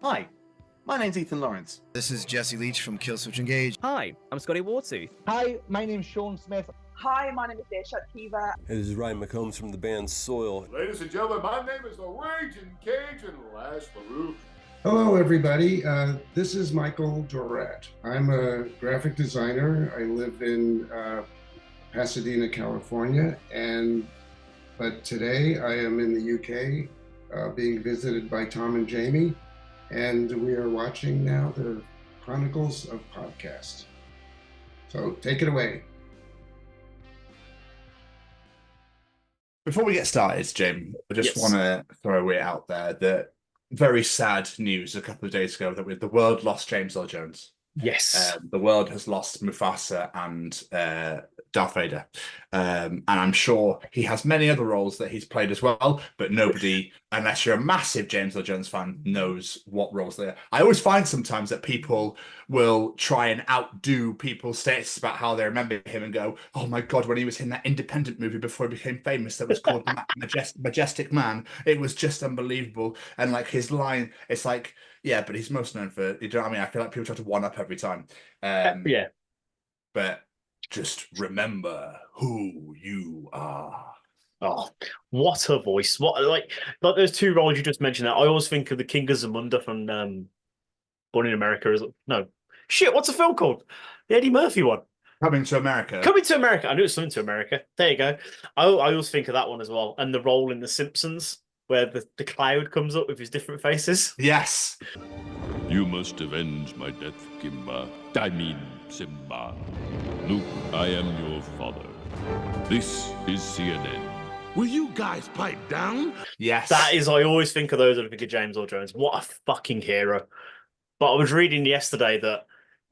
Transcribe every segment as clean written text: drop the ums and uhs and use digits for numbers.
Hi, my name's Ethan Lawrence. This is Jesse Leach from Killswitch Engage. Hi, I'm Scotty Wartooth. Hi, my name's Sean Smith. Hi, my name is Deershot Kiva. Hey, this is Ryan McCombs from the band Soil. Ladies and gentlemen, my name is the Raging Cajun Lash Baruch. Hello, everybody. This is Michael Dorat. I'm a graphic designer. I live in Pasadena, California, but today I am in the UK, being visited by Tom and Jamie, and we are watching now the Chronicles of Podcast. So take it away. Before we get started, Jim, I just want to throw it out there that very sad news a couple of days ago that the world lost James Earl Jones. Yes. The world has lost Mufasa and Darth Vader. And I'm sure he has many other roles that he's played as well, but nobody, unless you're a massive James Earl Jones fan, knows what roles they are. I always find sometimes that people will try and outdo people's status about how they remember him and go, oh my God, when he was in that independent movie before he became famous that was called Majestic Man, it was just unbelievable. And like his line, it's like, yeah, but he's most known for, you know what I mean? I feel like people try to one up every time. Yeah. But just remember who you are. Oh, what a voice. What like those two roles you just mentioned that I always think of the King of Zamunda from Born in America. No. Shit, what's the film called? The Eddie Murphy one. Coming to America. Coming to America. I knew it was something to America. There you go. I always think of that one as well. And the role in The Simpsons, where the cloud comes up with his different faces. Yes. You must avenge my death, Kimba. I mean, Simba. Luke, I am your father. This is CNN. Will you guys pipe down? Yes. That is, I always think of those when I think of James Earl Jones. What a fucking hero. But I was reading yesterday that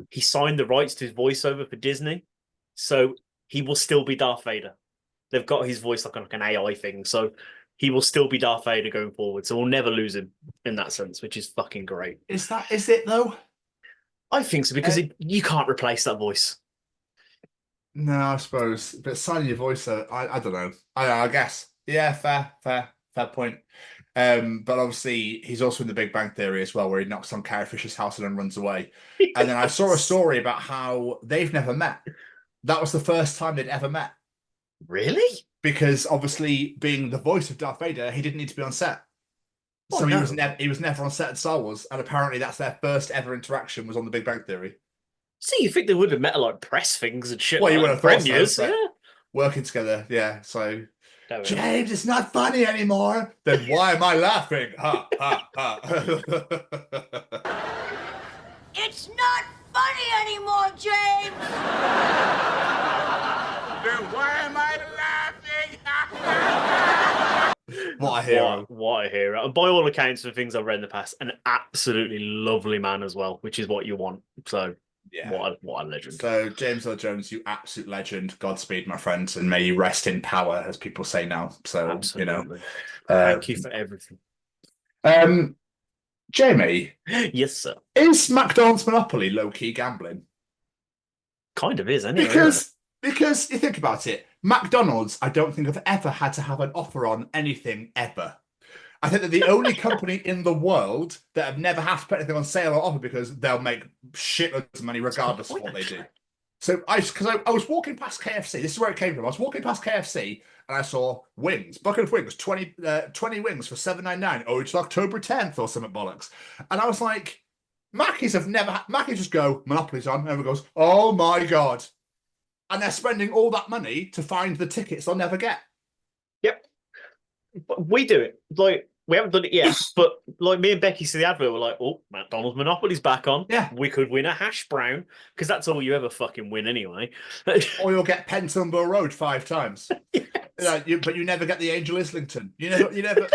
he signed the rights to his voiceover for Disney, so he will still be Darth Vader. They've got his voice like an AI thing, so he will still be Darth Vader going forward. So we'll never lose him in that sense, which is fucking great. Is it though? I think so, because you can't replace that voice. No, I suppose. But signing your voice, I don't know. I guess. Yeah, fair point. But obviously, he's also in The Big Bang Theory as well, where he knocks on Carrie Fisher's house and then runs away. And then I saw a story about how they've never met. That was the first time they'd ever met. Really? Because obviously, being the voice of Darth Vader, he didn't need to be on set. So he was never on set at Star Wars, and apparently that's their first ever interaction was on The Big Bang Theory. See, you think they would have met like press things and shit? Well, like you would have thought so, yeah. Working together, yeah. So, James, it's not funny anymore. Then why am I laughing? Ha ha ha. It's not funny anymore, James. Then why am I laughing? What a hero. What a hero. And by all accounts of things I've read in the past, an absolutely lovely man as well, which is what you want. So, yeah. What a legend. So, James Earl Jones, you absolute legend. Godspeed, my friend, and may you rest in power, as people say now. So, absolutely. Thank you for everything. Jamie. Yes, sir. Is McDonald's Monopoly low-key gambling? Kind of is, anyway. Because you think about it, McDonald's, I don't think have ever had to have an offer on anything ever. I think they're the only company in the world that have never had to put anything on sale or offer because they'll make shitloads of money regardless of what they do. So I was walking past KFC. This is where it came from. I was walking past KFC and I saw wings, bucket of wings, 20 wings for $7.99. Oh, it's October 10th or something bollocks. And I was like, Mackies just go, Monopoly's on. And everyone goes, oh my God. And they're spending all that money to find the tickets they'll never get. Yep. But we do it. Like, we haven't done it yet, but like me and Becky see the advert, we're like, oh, McDonald's Monopoly's back on. Yeah. We could win a hash brown, because that's all you ever fucking win anyway. Or you'll get Pentonville Road 5 times. Yes. But you never get the Angel Islington. You never.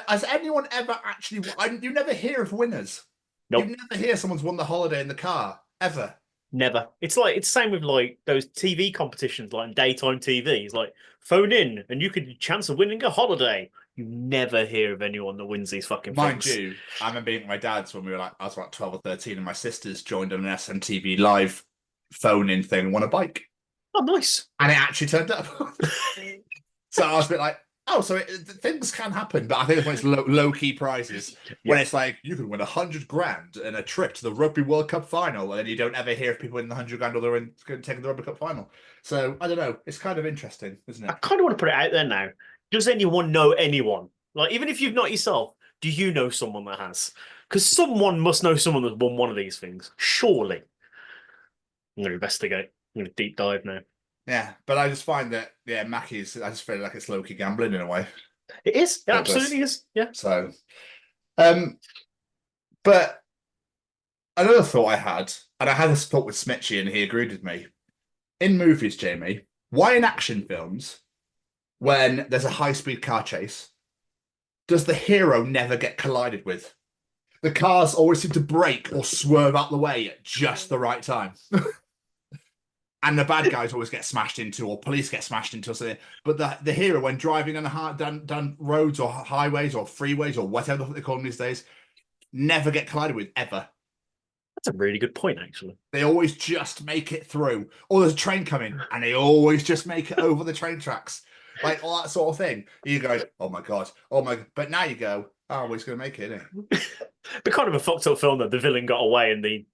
Has anyone ever actually? You never hear of winners. Nope. You never hear someone's won the holiday in the car ever. Never. It's the same with like those TV competitions, like daytime TV. It's like phone in and you could chance of winning a holiday. You never hear of anyone that wins these fucking Mind things. you, I remember being at my dad's when I was about 12 or 13, and my sisters joined on an SMTV live phone-in thing and won a bike. Oh, nice. And it actually turned up. So I was a bit like, Oh, so things can happen, but I think it's when it's low key prizes. When it's like you can win 100 grand and a trip to the Rugby World Cup final, and you don't ever hear if people win the 100 grand or they're taking the Rugby Cup final. So I don't know. It's kind of interesting, isn't it? I kind of want to put it out there now. Does anyone know anyone? Like, even if you've not yourself, do you know someone that has? Because someone must know someone that's won one of these things. Surely. I'm going to investigate. I'm going to deep dive now. Yeah, but I just find that Mackey's. I just feel like it's low key gambling in a way. It is. It absolutely is. Yeah. So, but another thought I had, and I had this thought with Smitchy, and he agreed with me. In movies, Jamie, why in action films, when there's a high-speed car chase, does the hero never get collided with? The cars always seem to brake or swerve out the way at just the right time. And the bad guys always get smashed into, or police get smashed into, or something. But the hero, when driving on down roads or highways or freeways or whatever they call them these days, never get collided with, ever. That's a really good point, actually. They always just make it through. Or there's a train coming, and they always just make it over the train tracks. Like, all that sort of thing. You go, oh my God. But now you go, oh, he's going to make it, isn't he? But kind of a fucked up film that the villain got away and the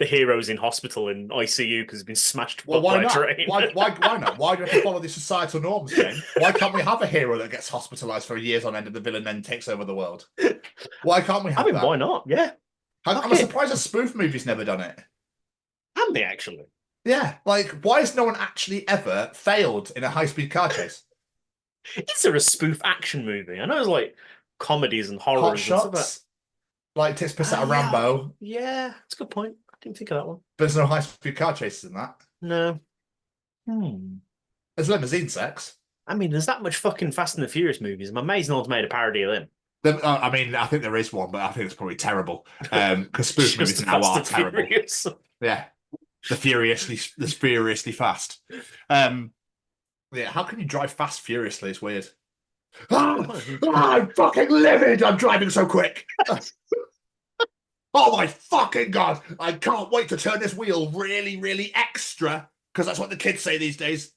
hero's in hospital in ICU because he's been smashed up by a train. Why not? Why do you have to follow the societal norms, Jane? Why can't we have a hero that gets hospitalized for years on end and the villain then takes over the world? Why can't we have that? Why not? Yeah. I'm surprised a spoof movie's never done it. Can they actually? Yeah. Like, why has no one actually ever failed in a high-speed car chase? Is there a spoof action movie? I know there's like comedies and horrors. Hot and Shots. stuff, but... Like takes piss out of Rambo. Yeah, that's a good point. I didn't think of that one. But there's no high-speed car chases in that. No. There's limousine sex. I mean, there's that much fucking Fast and the Furious movies. I'm amazed no one's made a parody of them. I mean, I think there is one, but I think it's probably terrible. Because spoof movies now are terrible. Furious. Yeah. The furiously fast. Yeah, how can you drive fast furiously? It's weird. I'm fucking livid. I'm driving so quick. Oh my fucking God. I can't wait to turn this wheel really, really extra, because that's what the kids say these days.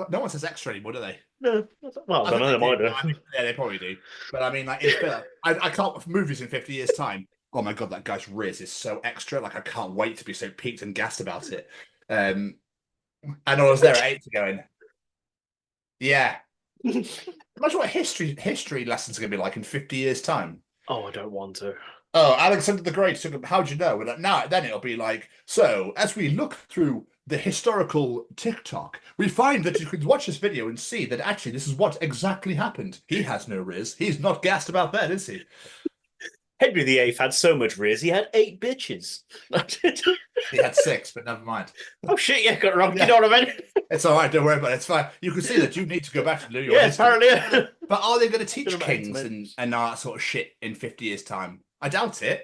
No one says extra anymore, do they? No. Well, I don't know. They might do. Yeah, they probably do. But I mean, like, it's better. I can't, movies in 50 years' time. Oh my God, that guy's riz is so extra. Like, I can't wait to be so peaked and gassed about it. And I was there at 8 going, yeah. Imagine what history lessons are going to be like in 50 years' time. Oh, I don't want to. Oh, Alexander the Great took. How'd you know? Then it'll be like, so as we look through the historical TikTok, we find that you could watch this video and see that actually this is what exactly happened. He has no riz. He's not gassed about that, is he? Henry VIII had so much riz, he had 8 bitches. He had 6, but never mind. Oh shit, yeah, got it wrong. Yeah. You know what I mean? It's all right, don't worry about it. It's fine. You can see that you need to go back to do your history. Apparently. Yeah. But are they going to teach kings and all that sort of shit in 50 years' time? I doubt it.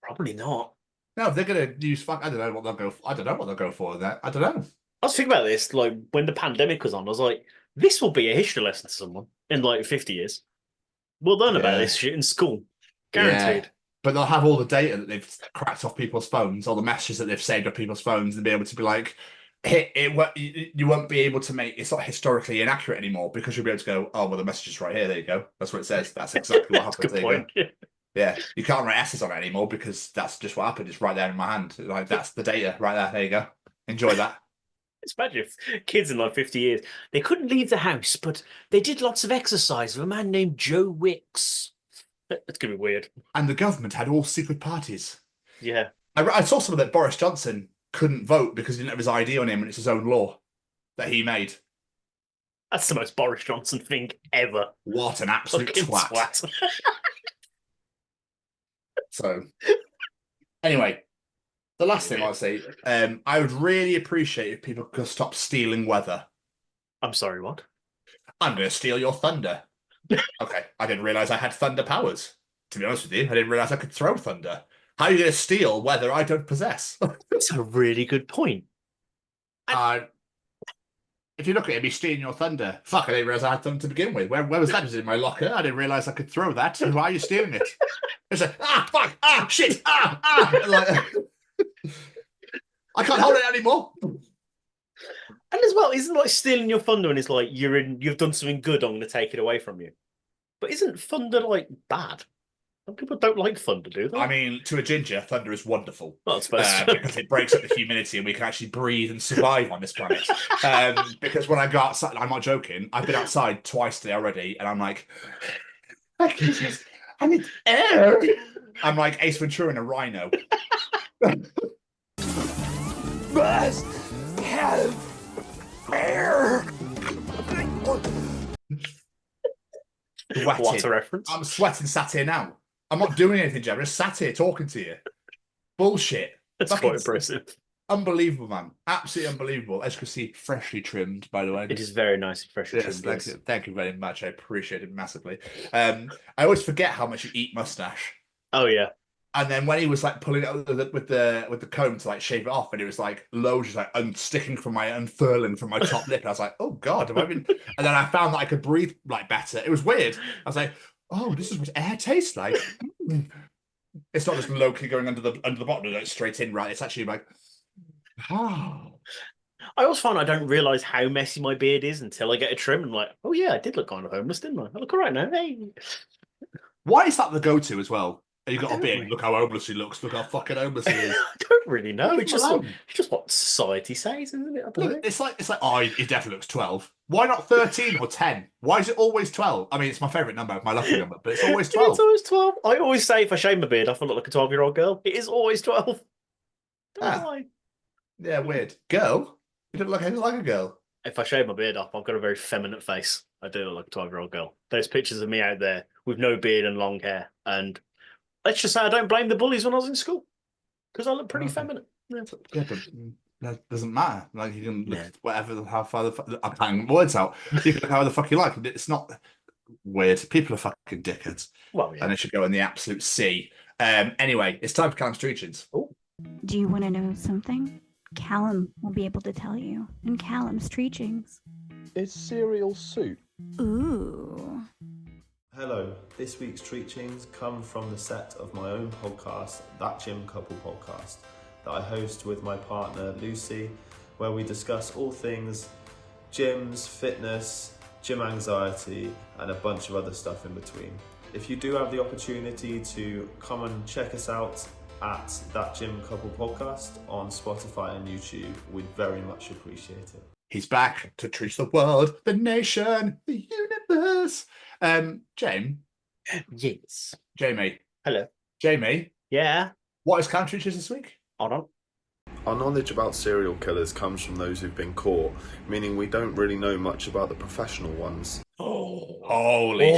Probably not. No, they're going to use I don't know what they'll go for. I don't know what they'll go for with that. I don't know. I was thinking about this, like, when the pandemic was on, I was like, this will be a history lesson to someone in, like, 50 years. We'll learn about this shit in school. Guaranteed. Yeah. But they'll have all the data that they've cracked off people's phones, all the messages that they've saved off people's phones, and be able to be like, you won't be able to make it's not historically inaccurate anymore, because you'll be able to go, oh, well, the message is right here. There you go. That's what it says. That's exactly what happens. There you go. Yeah, you can't write S's on it anymore because that's just what happened. It's right there in my hand. Like, that's the data right there. There you go. Enjoy that. It's imagine if kids in like 50 years, they couldn't leave the house, but they did lots of exercise with a man named Joe Wicks. That's going to be weird. And the government had all secret parties. Yeah. I saw something that Boris Johnson couldn't vote because he didn't have his ID on him, and it's his own law that he made. That's the most Boris Johnson thing ever. What an absolute twat. So, anyway, the last thing I'll say, I would really appreciate if people could stop stealing weather. I'm sorry, what? I'm going to steal your thunder. Okay, I didn't realise I had thunder powers. To be honest with you, I didn't realise I could throw thunder. How are you going to steal weather I don't possess? That's a really good point. If you look at it, he's stealing your thunder. Fuck, I didn't realise I had thunder to begin with. Where was that? Was it in my locker? I didn't realise I could throw that. Why are you stealing it? It's like, fuck, shit, Like, I can't hold it anymore. And as well, isn't like stealing your thunder and it's like you've done something good, I'm going to take it away from you. But isn't thunder like bad? Some people don't like thunder, do they? I mean, to a ginger, thunder is wonderful. Well, I suppose so. Because it breaks up the humidity and we can actually breathe and survive on this planet. Because when I go outside, I'm not joking, I've been outside twice today already, and I'm like, I need air. I'm like Ace Ventura and a rhino. Must have air. What a reference. I'm sweating sat here now. I'm not doing anything, Jim. I'm just sat here talking to you. Bullshit. That's quite impressive. Unbelievable, man. Absolutely unbelievable. As you can see, freshly trimmed, by the way. It is very nice and freshly trimmed. Thank you very much. I appreciate it massively. I always forget how much you eat mustache. Oh, yeah. And then when he was like pulling it out with the comb to like shave it off, and it was like loads just like unfurling from my top lip. I was like, oh God, have I been? And then I found that I could breathe like better. It was weird. I was like, oh, this is what air tastes like. It's not just low-key going under the bottom, like straight in, right? It's actually like, oh. I always find I don't realise how messy my beard is until I get a trim. And I'm like, oh yeah, I did look kind of homeless, didn't I? I look all right now. Hey. Why is that the go-to as well? You got a beard. Look how homeless he looks. Look how fucking homeless he is. I don't really know. It's just what society says, isn't it? I don't know. It's like oh, he definitely looks 12. Why not 13 or 10? Why is it always 12? I mean, it's my favourite number, my lucky number, but it's always 12. It's always 12. I always say if I shave my beard off, I look like a 12-year-old girl. It is always 12. Don't know why. Yeah, weird. Girl? You don't look anything like a girl. If I shave my beard off, I've got a very feminine face. I do look like a 12-year-old girl. There's pictures of me out there with no beard and long hair, and let's just say I don't blame the bullies when I was in school because I look pretty feminine. Yeah, but that doesn't matter. Like you can look whatever, how far I'm putting words out. You can look how the fuck you like. It's not weird. People are fucking dickheads. Well, yeah. And they should go in the absolute sea. Anyway, it's time for Callum's Treachings. Oh. Do you want to know something? Callum will be able to tell you in Callum's Treachings. Is cereal soup? Ooh. Hello, this week's Treachings come from the set of my own podcast, That Gym Couple Podcast, that I host with my partner Lucy, where we discuss all things gyms, fitness, gym anxiety, and a bunch of other stuff in between. If you do have the opportunity to come and check us out at That Gym Couple Podcast on Spotify and YouTube, we'd very much appreciate it. He's back to treat the world, the nation, the universe. James. Yes. Jamie. Hello. Jamie. Yeah. What is Callum Treachings this week? Hold on. Our knowledge about serial killers comes from those who've been caught, meaning we don't really know much about the professional ones. Oh, holy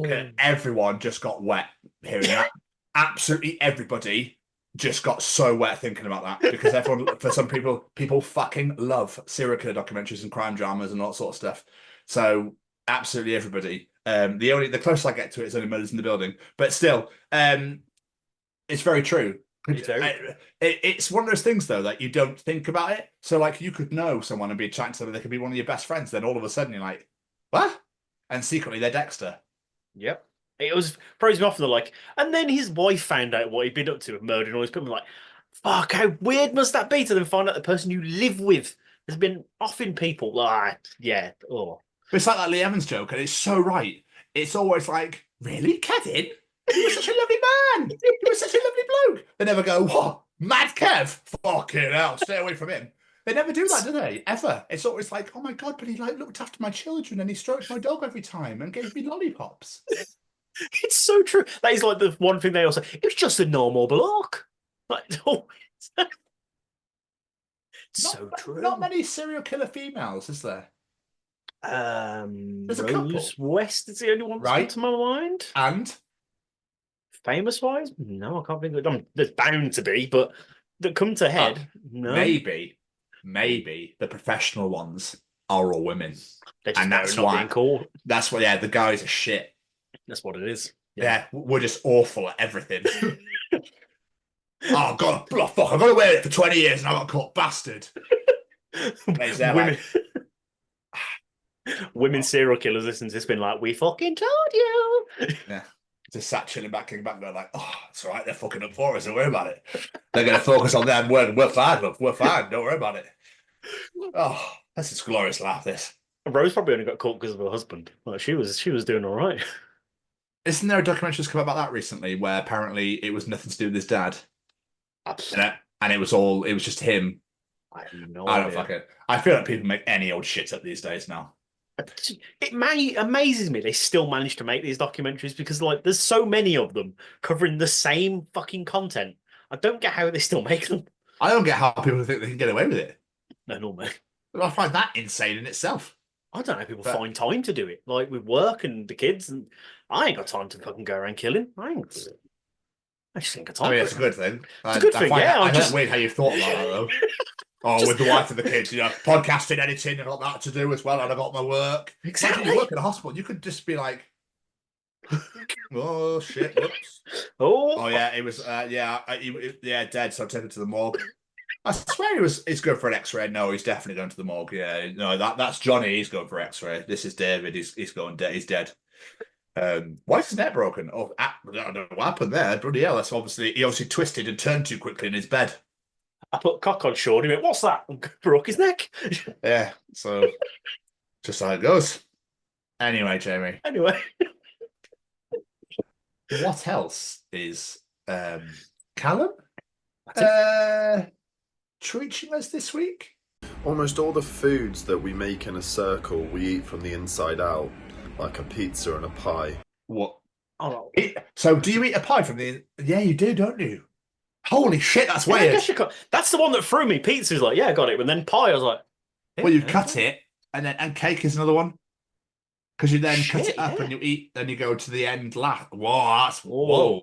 shit. Everyone just got wet hearing that. Absolutely everybody just got so wet thinking about that because everyone, for some people fucking love serial killer documentaries and crime dramas and all that sort of stuff. So absolutely everybody. The closest I get to it is only Murders in the Building, but still, it's very true. It's one of those things though that you don't think about it. So like you could know someone and be chatting to them, they could be one of your best friends. Then all of a sudden you're like, what? And secretly they're Dexter. Yep. It was throws me off. And they're like, and then his wife found out what he'd been up to with murdering all his people. Like, fuck, how weird must that be to then find out the person you live with has been offing people? Yeah. Oh. It's like that Lee Evans joke, and it's so right. It's always like, really, Kevin? He was such a lovely man. He was such a lovely bloke. They never go, what? Mad Kev? Fucking hell, stay away from him. They never do that, do they? Ever. It's always like, oh my God, but he like looked after my children and he stroked my dog every time and gave me lollipops. It's so true. That is like the one thing they also. It was just a normal bloke. Like, so true. Not many serial killer females, is there? There's a Rose couple. West is the only one that's Right. come to my mind. And Famous wise, no, I can't think of it. There's bound to be, but that come to head, no. maybe the professional ones are all women, They're just and that's not why. being caught. That's why. Yeah, the guys are shit. That's what it is. Yeah, we're just awful at everything. Oh God, fuck! I've got to wear it for 20 years and I got caught, bastard. Women, women serial killers listen to this, been like, we fucking told you. Yeah, just sat chilling back, kicking back, going like, oh, it's all right. They're fucking up for us. Don't worry about it. They're going to focus on them. We're fine. Look, we're fine. Don't worry about it. Oh, that's this glorious laugh, this. Rose probably only got caught because of her husband. Like, she was doing all right. Isn't there a documentary that's come about that recently where apparently it was nothing to do with his dad? And it was just him. I have no I idea. don't fucking. I feel like people make any old shit up these days now. It amazes me they still manage to make these documentaries because, like, there's so many of them covering the same fucking content. I don't get how they still make them. I don't get how people think they can get away with it. No, not me. I find that insane in itself. I don't know how people find time to do it. Like, with work and the kids, and I ain't got time to fucking go around killing. I just ain't got time. I mean, it's a good thing. It's a good thing, yeah. I just weird how you thought about that, though. Oh, with the wife and the kids, podcasting, editing, and all that to do as well, and I got my work. Exactly. Imagine you work in a hospital, you could just be like, oh shit, whoops. Oh yeah, it was, dead. So I took him to the morgue. I swear he's going for an X-ray. No, he's definitely going to the morgue. Yeah, no, that's Johnny. He's going for X-ray. This is David. He's going dead. He's dead. Why is his neck broken? Oh, I don't know what happened there. Bloody hell! He obviously twisted and turned too quickly in his bed. I put cock on Sean. He went, "What's that?" And broke his neck. Yeah. So just how it goes. Anyway, Jamie. Anyway, what else is Callum? Treating us this week? Almost all the foods that we make in a circle we eat from the inside out, like a pizza and a pie. What? Oh, so do you eat a pie from the... Yeah, you do, don't you? Holy shit, that's weird. I guess you could. That's the one that threw me. Pizza's like, yeah, I got it. And then pie, I was like... Well, you cut it, and cake is another one. Because you then cut it up and you eat, then you go to the end last. Whoa, that's... Whoa.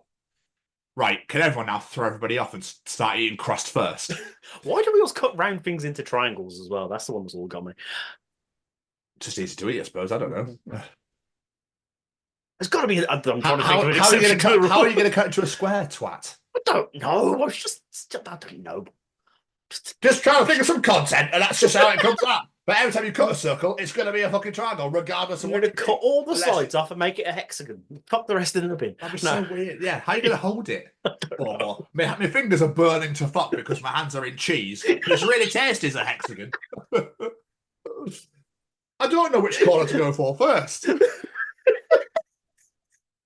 Right, can everyone now throw everybody off and start eating crust first? Why do we always cut round things into triangles as well? That's the one that's all got me. Just easy to eat, I suppose. I don't know. There's got to be... I'm trying to think of an how are you exception. going to cut into a square, twat? I don't know. I don't know. Just trying to think of some content, and that's just how it comes out. But every time you cut a circle, it's going to be a fucking triangle, regardless of what you cut all the sides off and make it a hexagon. Fuck the rest in the bin. That'd be so weird. Yeah, how are you going to hold it? My fingers are burning to fuck because my hands are in cheese. It's really tasty as a hexagon. I don't know which corner to go for first.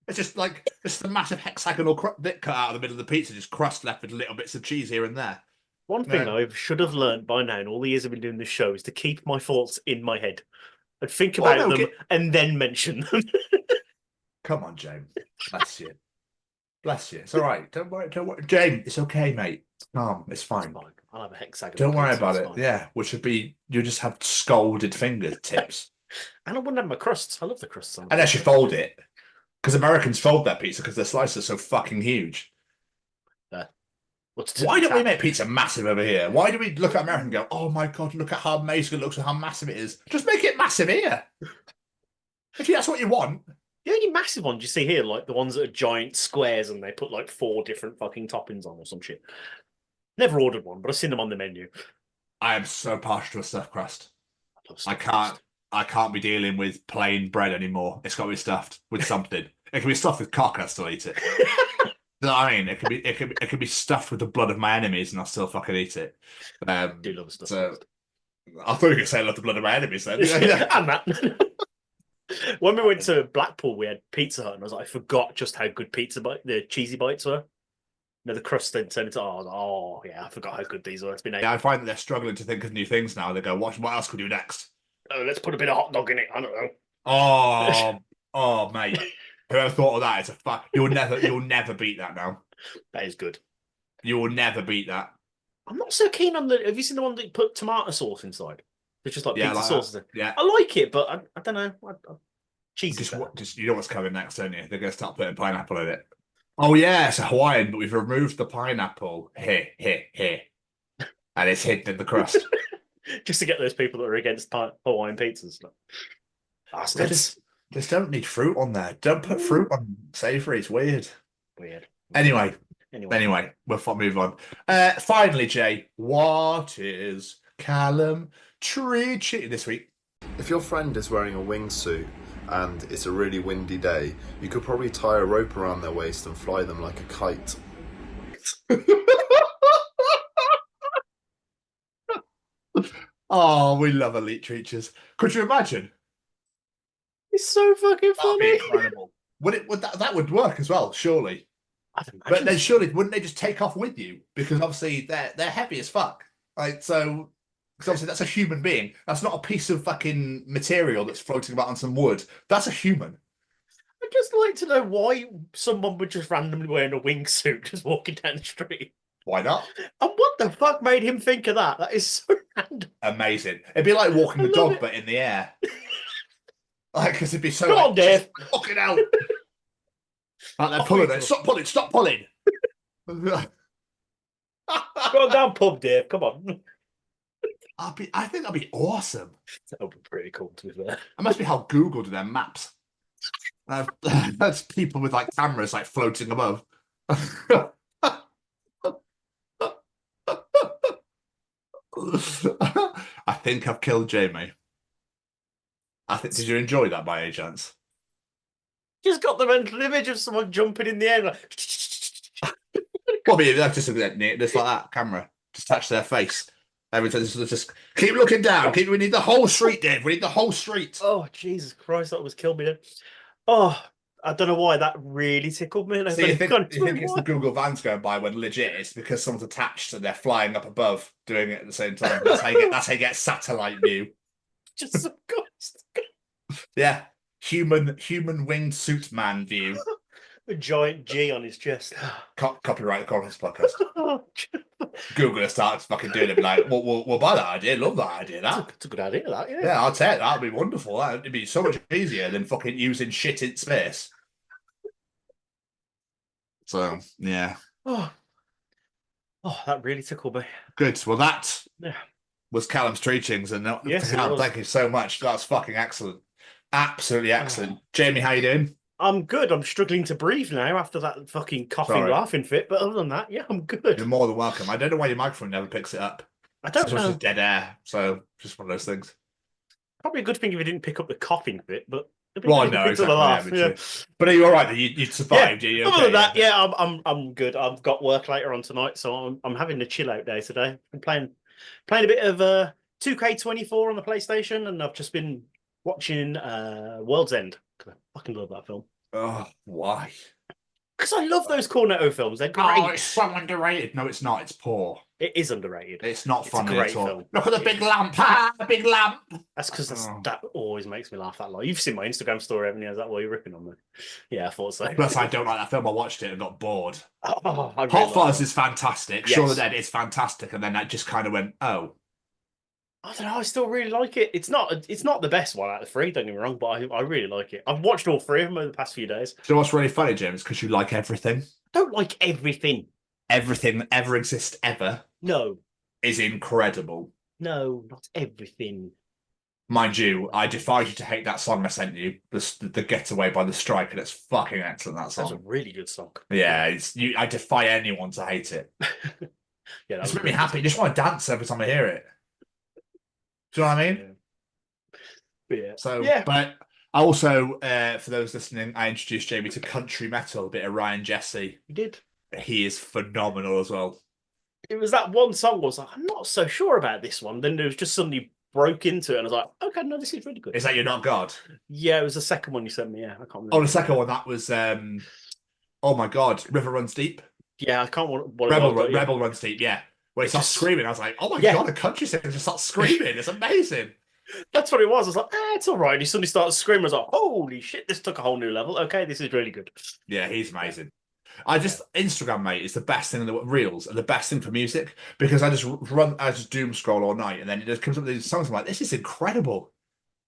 It's just like a massive hexagonal bit cut out of the middle of the pizza, just crust left with little bits of cheese here and there. One thing I should have learned by now in all the years I've been doing this show is to keep my thoughts in my head. I'd think about them and then mention them. Come on, James. Bless you. Bless you. It's all right. Don't worry. James, it's okay, mate. It's calm. It's fine. I'll have a hexagon. Don't worry about it. Yeah, which would be, you just have scalded fingertips. And I wouldn't have my crusts. I love the crusts. Unless you fold it. Because Americans fold that pizza because their slices are so fucking huge. Why don't we make pizza massive over here? Why do we look at America and go, oh my God, look at how amazing it looks and how massive it is? Just make it massive here. If that's what you want. The only massive ones you see here, like the ones that are giant squares and they put like 4 different fucking toppings on or some shit. Never ordered one, but I've seen them on the menu. I am so partial to a stuffed crust. I can't be dealing with plain bread anymore. It's got to be stuffed with something. It can be stuffed with cock, I still eat it. You know what I mean? It could be stuffed with the blood of my enemies, and I'll still fucking eat it. I do love stuff. So, I thought you were going to say I love the blood of my enemies then. And that. When we went to Blackpool, we had Pizza Hut, and I was like, I forgot just how good the cheesy bites were. You know, the crust then turned into, I forgot how good these were. It's been I find that they're struggling to think of new things now. They go, what else could we do next? Oh, let's put a bit of hot dog in it. I don't know. Oh, mate. Whoever thought of that? It's a fuck. You'll never beat that now. That is good. You will never beat that. I'm not so keen on have you seen the one that you put tomato sauce inside? It's just like pizza sauce. Yeah. I like it, but I don't know. Cheese is better. Just you know what's coming next, don't you? They're going to start putting pineapple in it. Oh yeah, it's a Hawaiian, but we've removed the pineapple here, and it's hidden in the crust. Just to get those people that are against Hawaiian pizzas. Just don't need fruit on there. Don't put fruit on savoury. It's weird. Anyway, we'll move on. Finally, Jay, what is Callum treating this week? If your friend is wearing a wingsuit and it's a really windy day, you could probably tie a rope around their waist and fly them like a kite. Oh, we love elite creatures. Could you imagine? It's so fucking That'd funny. be incredible. Would that would work as well, surely. I'd imagine But then so. surely wouldn't they just take off with you? Because obviously they're heavy as fuck. Like so, because obviously that's a human being. That's not a piece of fucking material that's floating about on some wood. That's a human. I'd just like to know why someone would just randomly wearing a wingsuit just walking down the street. Why not? And what the fuck made him think of that? That is so random. Amazing. It'd be like walking I the love dog, it. but in the air. Like, because it'd be so. Come on, Dave. Fucking out. Like they're Off pulling we it. go. Stop pulling. Stop pulling. Go on down, pub, Dave. Come on. I think that'd be awesome. That would be pretty cool, to be fair. That must be how Google do their maps. That's people with like cameras like floating above. I think I've killed Jamie. Did you enjoy that by any chance? Just got the mental image of someone jumping in the air. Like... Well, maybe that's just like that camera. Just touch their face. Every time, just keep looking down. We need the whole street, Dave. We need the whole street. Oh, Jesus Christ, that was killed me then. Oh, I don't know why that really tickled me. So you think it's the Google vans going by when legit it's because someone's attached and they're flying up above doing it at the same time. That's how you get satellite view. Just some ghost. Yeah. Human winged suit man view. A giant G on his chest. Copyright the Chronicles podcast. Google starts fucking doing it. Be like, we'll buy that idea. Love that idea. That's a good idea. That yeah, I'll take that. That'd be wonderful. That'd be so much easier than fucking using shit in space. So yeah. Oh, that really tickled me. Good. Well, that Yeah. was Callum's teachings, and Yes, it Callum, was. thank you so much. That's fucking excellent. Absolutely excellent. Jamie, how you doing? I'm good. I'm struggling to breathe now after that fucking coughing, Sorry. laughing fit. But other than that, yeah, I'm good. You're more than welcome. I don't know why your microphone never picks it up. I don't It's know. just dead air. So just one of those things. Probably a good thing if it didn't pick up the coughing bit, but Well, I know exactly. Yeah, but are you all right? You survived. Yeah. You Other okay? than that, yeah, I'm good. I've got work later on tonight, so I'm having a chill out day today. I'm playing a bit of 2K24 on the PlayStation, and I've just been watching World's End. I fucking love that film. Oh, why? Because I love those Cornetto films. They're great. Oh, it's so underrated. No, it's not. It's poor. It is underrated. It's not It's funny a great at all. film. Look at the big lamp. Ah, the big lamp. That's because that always makes me laugh that lot. You've seen my Instagram story, haven't you? Is that why you're ripping on me? Yeah, I thought so. Plus, I don't like that film. I watched it and got bored. Oh, I really Hot like Fuzz it. is fantastic. Yes. Shaun of the Dead is fantastic. And then I just kind of went, oh. I don't know. I still really like it. It's not the best one out of the three. Don't get me wrong, but I really like it. I've watched all three of them over the past few days. Do you know what's really funny, James? Because you like everything. I don't like everything. Everything that ever exists ever No, is incredible. no, not everything. Mind you, I defy you to hate that song I sent you, the Getaway by The Strike, and it's fucking excellent, that song. That's a really good song. Yeah, I defy anyone to hate it. Yeah, It's made me happy. I just want to dance every time I hear it. Do you know what I mean? Yeah. So, yeah. But I also, for those listening, I introduced Jamie to country metal, a bit of Ryan Jesse. You did. He is phenomenal as well. It was that one song. I was like, I'm not so sure about this one. Then it was just suddenly broke into it, and I was like, okay, no, this is really good. Is that You're Not God? Yeah, it was the second one you sent me. Yeah, I can't remember. Oh, the second one, that was, oh my God, River Runs Deep. Yeah, I can't what Rebel Runs Deep, yeah. Where he starts screaming, I was like, oh my God, a country singer just starts screaming. It's amazing. That's what it was. I was like, it's all right. And he suddenly started screaming. I was like, holy shit, this took a whole new level. Okay, this is really good. Yeah, he's amazing. Instagram, mate, is the best thing in the reels are the best thing for music because I just doom scroll all night and then it just comes up with these songs. I'm like, this is incredible.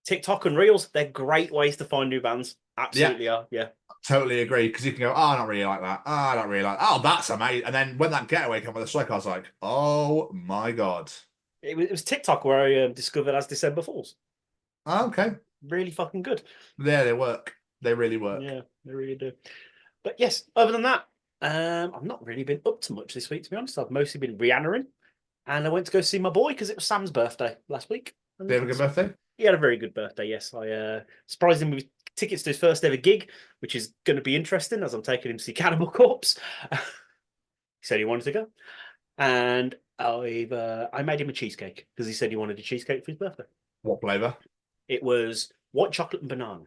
TikTok and reels, they're great ways to find new bands. Absolutely are. Yeah. Totally agree because you can go, oh, I don't really like that. Oh, I don't really like that. Oh, that's amazing. And then when that Getaway came with the Strike, I was like, oh my God. It was TikTok where I discovered As December Falls. Oh, okay. Really fucking good. Yeah, they work. They really work. Yeah, they really do. But yes, other than that, I've not really been up to much this week, to be honest. I've mostly been Rihannaing, and I went to go see my boy because it was Sam's birthday last week. Did he have a good birthday? He had a very good birthday, yes. I surprised him with tickets to his first ever gig, which is going to be interesting as I'm taking him to see Cannibal Corpse. He said he wanted to go. And I made him a cheesecake because he said he wanted a cheesecake for his birthday. What flavour? It was white chocolate and banana.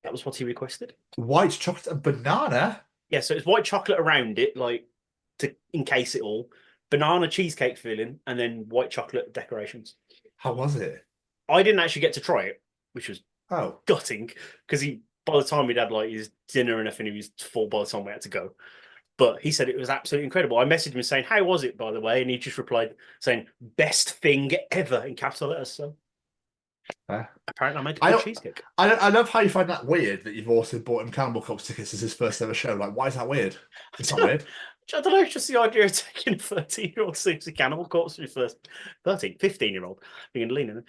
That was what he requested. White chocolate and banana? Yeah, so it's white chocolate around it, like to encase it all. Banana cheesecake filling, and then white chocolate decorations. How was it? I didn't actually get to try it, which was gutting because by the time we'd had like his dinner and everything, he was full by the time we had to go. But he said it was absolutely incredible. I messaged him saying, "How was it, by the way?" And he just replied saying, "Best thing ever" in capital letters. So apparently, I made a good cheesecake. I love how you find that weird that you've also bought him Cannibal Corpse tickets as his first ever show. Like, why is that weird? It's not weird. I don't know. It's just the idea of taking a 13-year-old to see Cannibal Corpse for his first 15-year-old. Being lean in it.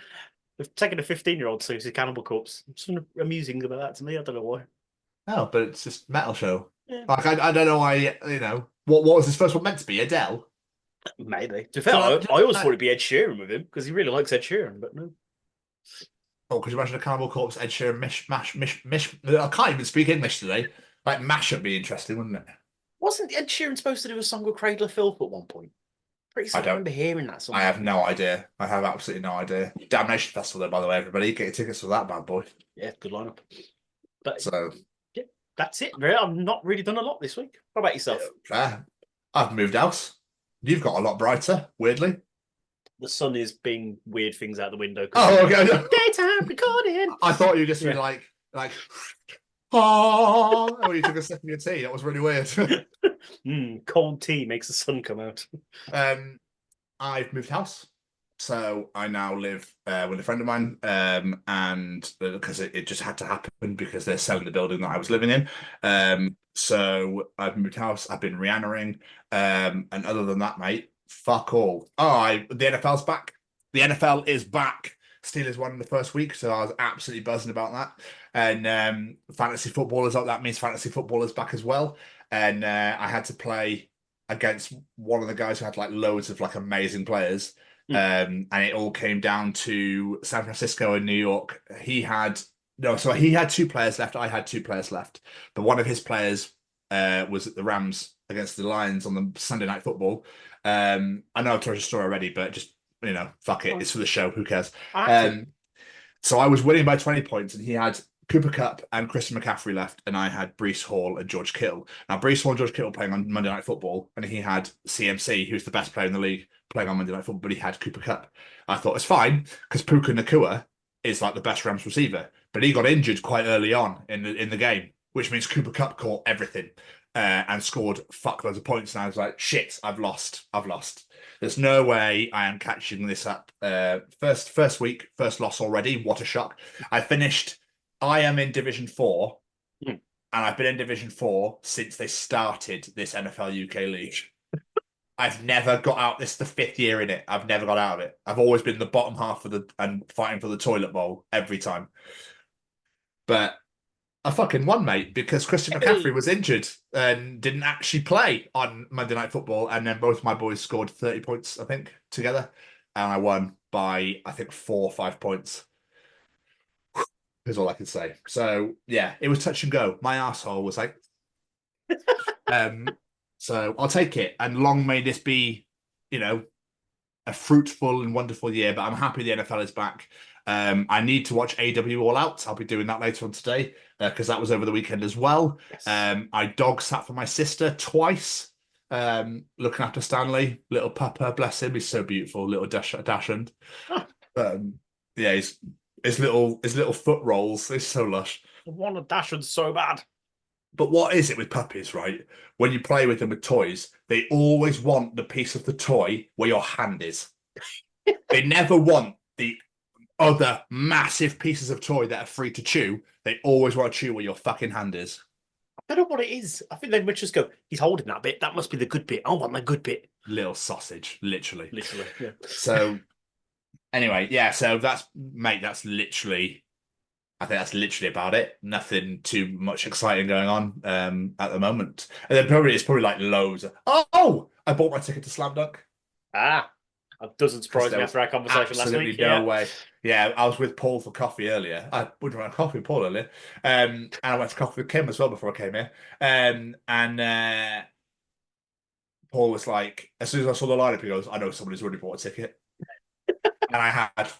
We've taken a 15-year-old to see Cannibal Corpse. Something amusing about that to me. I don't know why. No, but it's just metal show. Yeah. Like I don't know why. What was his first one meant to be? Adele. Maybe. To be fair, I always thought it'd be Ed Sheeran with him because he really likes Ed Sheeran, but no. Oh, could you imagine a Cannibal Corpse Ed Sheeran mish? I can't even speak English today. Like mashup be interesting, wouldn't it? Wasn't Ed Sheeran supposed to do a song with Cradle of Filth at one point? Pretty sure I remember hearing that song. I have no idea. I have absolutely no idea. Damnation Festival, though, by the way, everybody. Get your tickets for that bad boy. Yeah, good lineup. But so yeah, that's it. Really, I've not really done a lot this week. How about yourself? I've moved house. You've got a lot brighter, weirdly. The sun is being weird things out the window. Oh, okay. Daytime recording. I thought you were just being like, oh, when you took a sip of your tea. That was really weird. Cold tea makes the sun come out. I've moved house. So I now live with a friend of mine, and because it just had to happen because they're selling the building that I was living in. So I've moved house. I've been Rihannaing, and other than that, mate, fuck all. The NFL's back. The NFL is back. Steelers won in the first week, so I was absolutely buzzing about that. And fantasy football is up. That means fantasy football is back as well. And I had to play against one of the guys who had like loads of like amazing players. And it all came down to San Francisco and New York. He had 2 players left. I had 2 players left. But one of his players was at the Rams against the Lions on the Sunday Night Football. I know I've told your story already, but just, fuck it. It's for the show. Who cares? So I was winning by 20 points and he had Cooper Kupp and Christian McCaffrey left, and I had Breece Hall and George Kittle. Now, Breece Hall and George Kittle playing on Monday Night Football, and he had CMC, who's the best player in the league, playing on Monday Night Football, but he had Cooper Kupp. I thought it's fine, because Puka Nacua is like the best Rams receiver, but he got injured quite early on in the game, which means Cooper Kupp caught everything and scored fuckloads of points, and I was like, shit, I've lost. There's no way I am catching this up. First week, first loss already. What a shock. I am in Division 4, and I've been in Division 4 since they started this NFL UK League. I've never got out. This is the 5th year in it. I've never got out of it. I've always been the bottom half and fighting for the toilet bowl every time. But I fucking won, mate, because Christian McCaffrey was injured and didn't actually play on Monday Night Football, and then both my boys scored 30 points, I think, together, and I won by, I think, 4 or 5 points. Is all I can say. So yeah, it was touch and go. My asshole was like, so I'll take it. And long may this be, a fruitful and wonderful year. But I'm happy the NFL is back. I need to watch AW All Out. I'll be doing that later on today because that was over the weekend as well. Yes. I dog sat for my sister twice, looking after Stanley, little pupper, bless him. He's so beautiful, little dashund. Yeah, his little foot rolls. It's so lush. I want a Dashwood so bad. But what is it with puppies, right? When you play with them with toys, they always want the piece of the toy where your hand is. They never want the other massive pieces of toy that are free to chew. They always want to chew where your fucking hand is. I don't know what it is. I think they would just go, he's holding that bit. That must be the good bit. I want the good bit. Little sausage, literally. Literally, yeah. So... Anyway, yeah, so that's literally, I think that's literally about it. Nothing too much exciting going on at the moment. And then it's probably like loads of, I bought my ticket to Slam Dunk. It doesn't surprise me after our conversation last week. No way. Yeah, I was with Paul for coffee earlier. I went to coffee with Paul earlier. And I went to coffee with Kim as well before I came here. And Paul was like, as soon as I saw the lineup, he goes, I know somebody's already bought a ticket. And I had.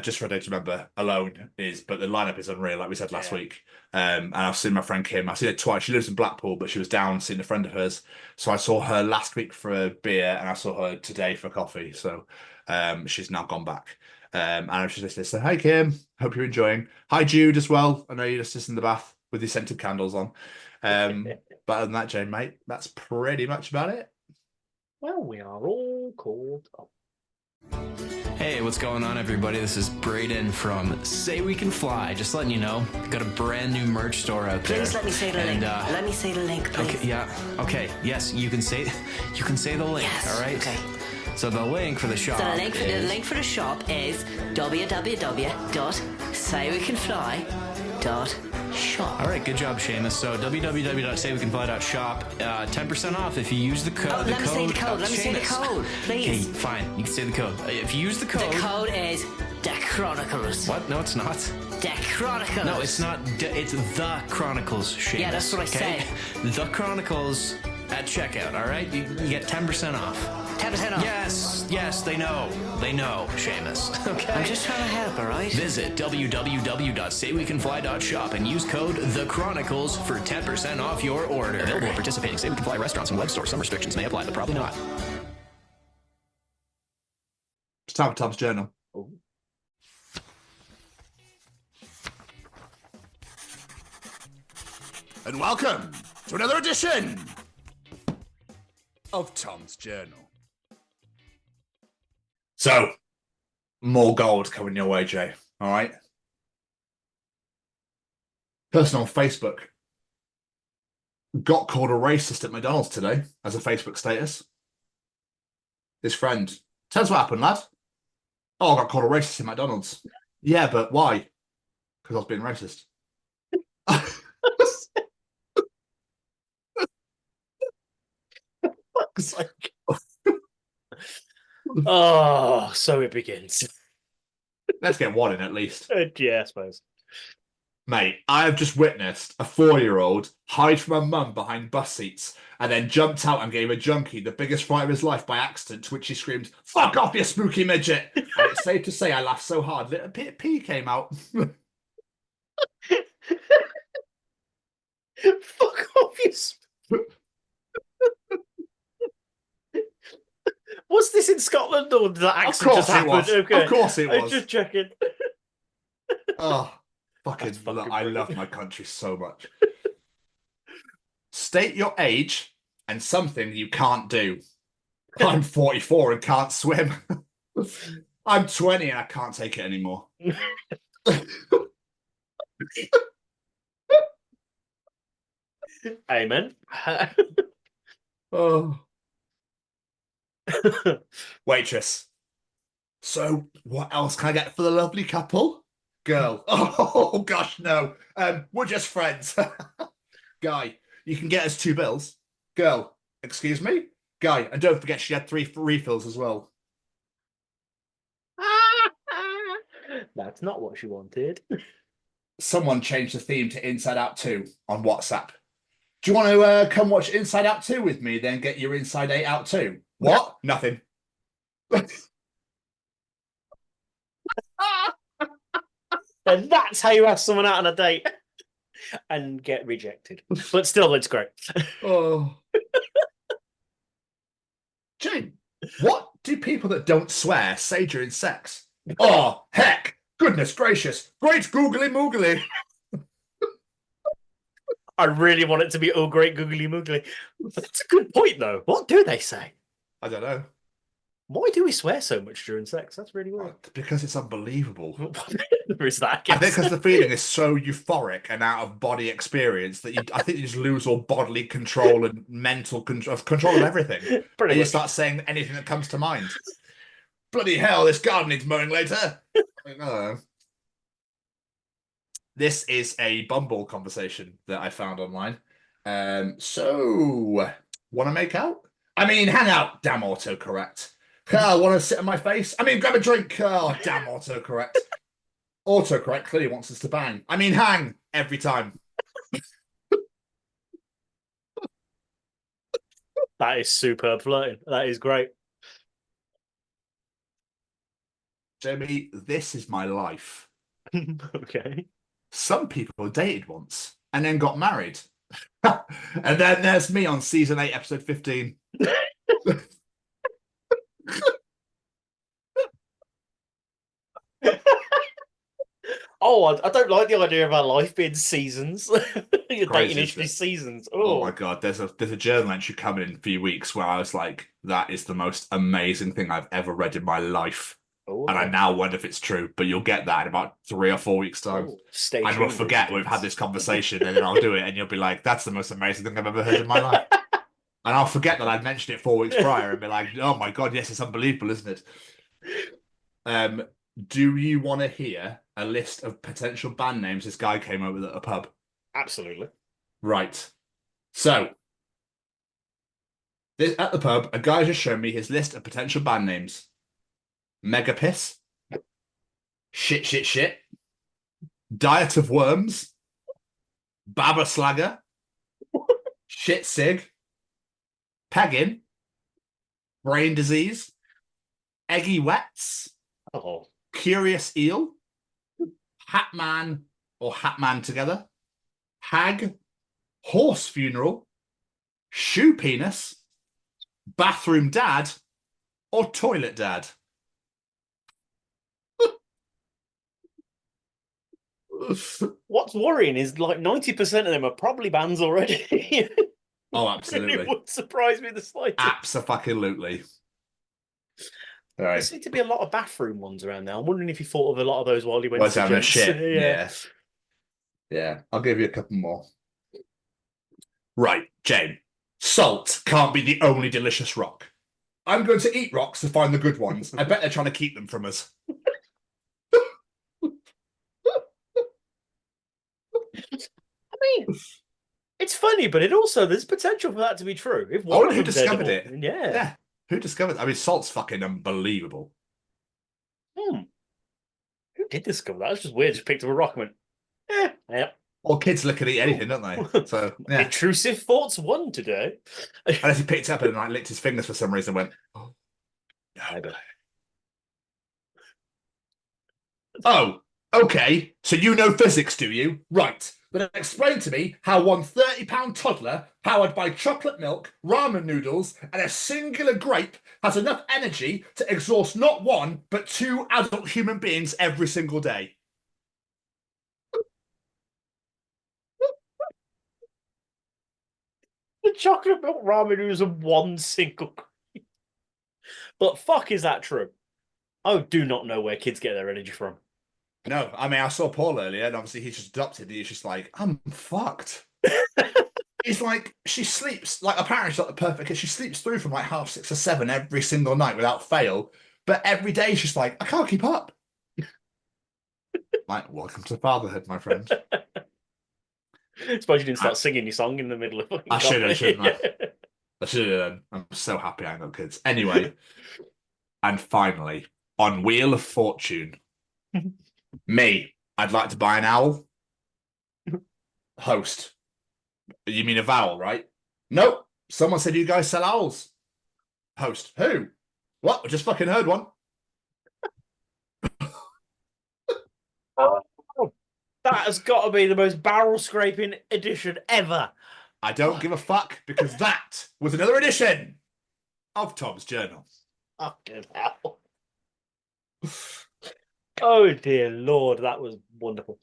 Just for a day to remember, alone is, but the lineup is unreal, like we said last week. And I've seen my friend Kim. I've seen her twice. She lives in Blackpool, but she was down seeing a friend of hers. So I saw her last week for a beer, and I saw her today for coffee. So she's now gone back. And I was just listening. So, hi Kim, hope you're enjoying. Hi Jude as well. I know you're just in the bath with your scented candles on. But other than that, Jane, mate, that's pretty much about it. Well, we are all called up. Hey, what's going on, everybody? This is Brayden from Say We Can Fly. Just letting you know, got a brand new merch store out there. Please let me say the link. Let me say the link, please. Okay, yeah. Okay, yes, you can say the link. Yes, all right. Okay. So the link for the shop. So the link for the shop is www.saywecanfly.shop. All right, good job, Seamus. So www.saywecanfly.shop, 10% off if you use the code. Let me say the code. Let me say the code, please. Okay, fine. You can say the code. If you use the code. The code is The Chronicles. What? No, it's not. The Chronicles. No, it's not. It's The Chronicles, Seamus. Yeah, that's what I said. The Chronicles at checkout, all right? You get 10% off. 10% off? Yes, they know. They know, Seamus. Okay? I'm just trying to help, all right? Visit www.saywecanfly.shop and use code The Chronicles for 10% off your order. Available at participating Say We Can Fly restaurants and web stores. Some restrictions may apply, but probably not. It's time for Tom's Journal. Oh. And welcome to another edition of Tom's Journal. So, more gold coming your way, Jay. All right. Person on Facebook got called a racist at McDonald's today as a Facebook status. His friend, tell us what happened, lad. Oh, I got called a racist at McDonald's. Yeah, but why? Because I was being racist. Oh, so it begins. Let's get one in at least. Yeah, I suppose. Mate, I have just witnessed a 4-year-old hide from her mum behind bus seats and then jumped out and gave a junkie the biggest fright of his life by accident, to which she screamed, "Fuck off, you spooky midget!" And it's safe to say I laughed so hard that a bit of pee came out. Fuck off, you Was this in Scotland or did that accident just happen? Okay. Of course it was. I was just checking. Oh, I love my country so much. State your age and something you can't do. I'm 44 and can't swim. I'm 20 and I can't take it anymore. Amen. Oh. Waitress. So, what else can I get for the lovely couple? Girl. Oh, gosh, no. We're just friends. Guy, you can get us 2 bills. Girl, excuse me? Guy, and don't forget she had 3 refills as well. That's not what she wanted. Someone changed the theme to Inside Out 2 on WhatsApp. Do you want to come watch Inside Out 2 with me, then get your Inside 8 out too? What? Nothing. And that's how you ask someone out on a date and get rejected. But still, it's great. Oh. Jane, what do people that don't swear say during sex? Oh, heck! Goodness gracious! Great googly moogly! I really want it to be oh great googly moogly. That's a good point though. What do they say? I don't know. Why do we swear so much during sex? That's really weird. Because it's unbelievable. There is that. I think because the feeling is so euphoric and out of body experience that I think you just lose all bodily control and mental control of everything. Pretty and you much. start saying anything that comes to mind. Bloody hell, this garden needs mowing later. No. This is a Bumble conversation that I found online. So, want to make out? I mean, hang out. Damn autocorrect. Want to sit on my face? I mean, grab a drink. Oh, damn autocorrect. Autocorrect clearly wants us to bang. I mean, hang every time. That is superb flirting. That is great. Jamie, this is my life. Okay. Some people dated once and then got married. And then there's me on season 8, episode 15. Oh, I don't like the idea of our life being seasons. Your Crazy, dating isn't history it? seasons. Oh Oh. my god, there's a journal entry coming in a few weeks where I was like, that is the most amazing thing I've ever read in my life. Oh, and I now wonder if it's true, but you'll get that in about 3 or 4 weeks' time. Stay And we'll tuned, forget readers. we've had this conversation, and then I'll do it, and you'll be like, that's the most amazing thing I've ever heard in my life. And I'll forget that I'd mentioned it 4 weeks prior and be like, oh my god, yes, it's unbelievable, isn't it? Do you want to hear a list of potential band names this guy came up with at a pub? Absolutely. Right. So, at the pub, a guy just showed me his list of potential band names. Megapiss. Shit. Diet of Worms. Baba Slagger. Shit Sig. Pegging. Brain Disease. Eggy Wets. Oh. Curious Eel. Hatman or Hatman Together. Hag. Horse Funeral. Shoe Penis. Bathroom Dad. Or Toilet Dad. What's worrying is like 90% of them are probably bands already. Oh, absolutely. It would surprise me the slightest. Absolutely. All There right. seem to be a lot of bathroom ones around now. I'm wondering if you thought of a lot of those while you went Was to having a gents. shit. Yeah. Yeah. I'll give you a couple more. Right, Jane. Salt can't be the only delicious rock. I'm going to eat rocks to find the good ones. I bet they're trying to keep them from us. I mean, it's funny, but it also there's potential for that to be true. If one of Who them's discovered edible, it? then yeah. Who discovered it? I mean, salt's fucking unbelievable. Who did discover that? It's just weird. Just picked up a rock and went, yeah. Well, kids look at eat anything, don't they? So, yeah. Intrusive thoughts won today. Unless he picked it up and like licked his fingers for some reason and went, oh, no. Oh, okay. So you know physics, do you? Right. Then explain to me how one 30-pound toddler, powered by chocolate milk, ramen noodles, and a singular grape, has enough energy to exhaust not one, but 2 adult human beings every single day. The chocolate milk ramen noodles are one single grape. But fuck, is that true? I do not know where kids get their energy from. No, I mean, I saw Paul earlier, and obviously he's just adopted. He's just like, I'm fucked. He's like, she sleeps, like, apparently she's not the perfect kid. She sleeps through from like 6:30 or 7 every single night without fail. But every day she's like, I can't keep up. Like, welcome to fatherhood, my friend. Suppose you didn't start singing your song in the middle of fucking I should have, comedy. shouldn't I? I should have. I'm so happy I ain't got kids. Anyway, and finally, on Wheel of Fortune, me, I'd like to buy an owl. Host. You mean a vowel, right? Nope. Someone said you guys sell owls. Host. Who? What? I just fucking heard one. Oh, that has got to be the most barrel scraping edition ever. I don't give a fuck because that was another edition of Tom's Journal. Fucking hell. Oh dear Lord, that was wonderful.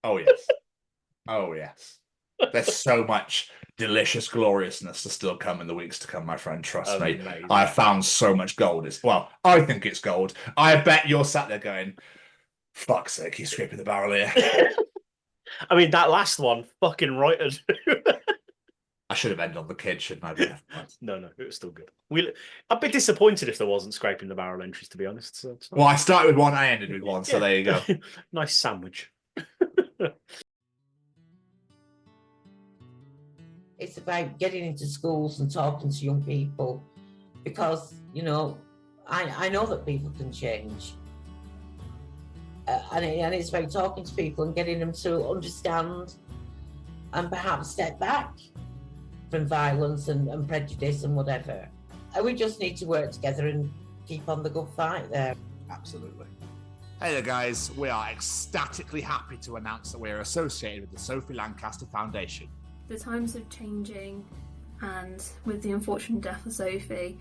Oh yes. Oh yes. There's so much delicious gloriousness to still come in the weeks to come, my friend. Trust me. I have found so much gold. Well, I think it's gold. I bet you're sat there going, fuck's sake, he's scraping the barrel here. I mean, that last one, fucking right. I should have ended on the kid, shouldn't I? No, it was still good. I'd be disappointed if there wasn't scraping the barrel entries, to be honest. So well, I started with one, I ended with one, so there you go. Nice sandwich. It's about getting into schools and talking to young people because, you know, I know that people can change. And it's about talking to people and getting them to understand and perhaps step back from violence and prejudice and whatever. And we just need to work together and keep on the good fight there. Absolutely. Hey there, guys. We are ecstatically happy to announce that we are associated with the Sophie Lancaster Foundation. The times are changing, and with the unfortunate death of Sophie,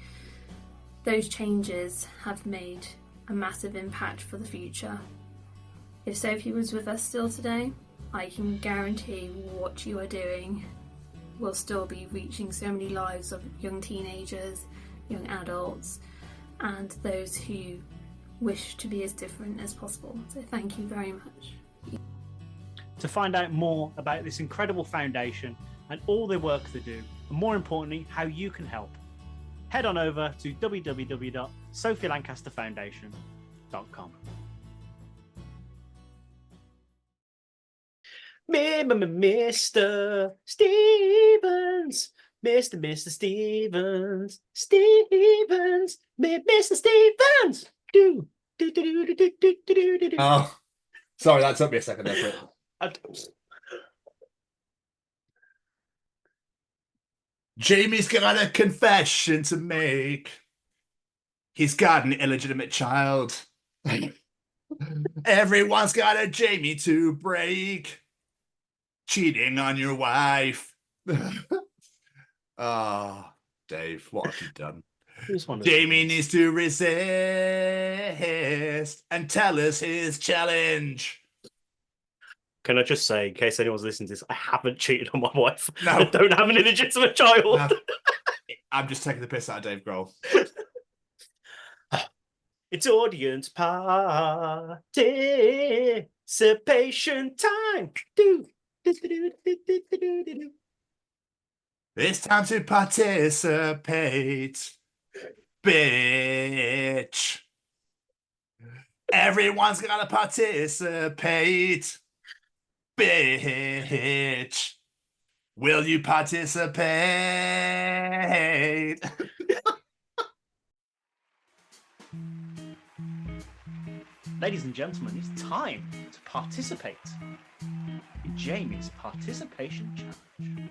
those changes have made a massive impact for the future. If Sophie was with us still today, I can guarantee what you are doing will still be reaching so many lives of young teenagers, young adults, and those who wish to be as different as possible. So thank you very much. To find out more about this incredible foundation and all the work they do, and more importantly, how you can help, head on over to www.sophielancasterfoundation.com. Mr. Stevens, Mr. Stevens, Mr. Stevens. Oh, sorry, that took me a second there. Jamie's got a confession to make. He's got an illegitimate child. Everyone's got a Jamie to break. Cheating on your wife. Oh, Dave, what have you done? Jamie needs to resist and tell us his challenge. Can I just say, in case anyone's listening to this, I haven't cheated on my wife. No. I don't have an illegitimate child. No. I'm just taking the piss out of Dave Grohl. It's audience participation time. It's time to participate, bitch. Everyone's gotta participate, bitch. Will you participate? Ladies and gentlemen, it's time to participate in Jamie's participation challenge.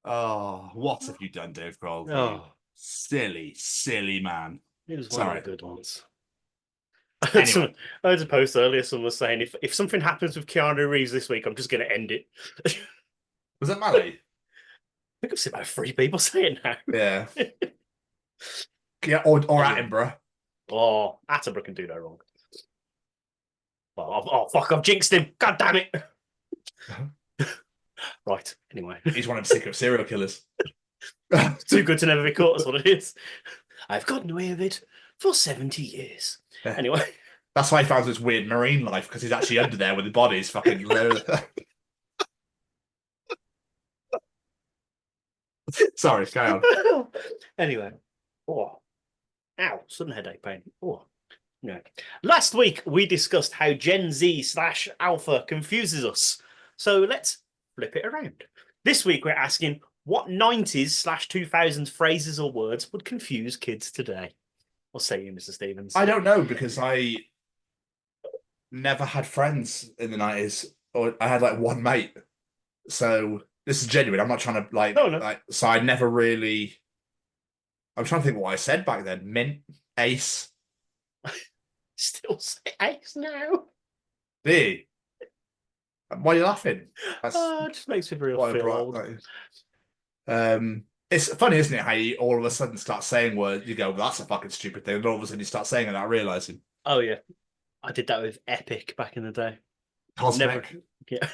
Oh, what have you done, Dave Grohl? Oh. Silly, silly man. It was one Sorry. of the good ones. Anyway. I had a post earlier, someone was saying, if something happens with Keanu Reeves this week, I'm just going to end it. Was that Mally? I think I've seen about 3 people say it now. Yeah. Yeah, or Attenborough. Oh, Attenborough can do no wrong. Oh, fuck, I've jinxed him. God damn it. Right, anyway. He's one of the secret serial killers. Too good to never be caught, that's what it is. I've gotten away with it for 70 years. Yeah. Anyway. That's why he found this weird marine life, because he's actually under there with the bodies fucking... Sorry, carry on. Anyway. Oh. Ow, sudden headache pain. Oh. No. Last week, we discussed how Gen Z/Alpha confuses us. So let's flip it around. This week, we're asking what 90s/2000s phrases or words would confuse kids today? What say you, Mr. Stevens? I don't know, because I never had friends in the 90s, or I had like one mate. So this is genuine. I'm not trying to like, so I never really. I'm trying to think what I said back then. Mint, ace. Still say ace now. Hey. Why are you laughing? It just makes me real feel old. It's funny, isn't it, how you all of a sudden start saying words, you go, well, that's a fucking stupid thing, and all of a sudden you start saying it without realising. Oh, yeah. I did that with Epic back in the day. Cosmic. Yeah.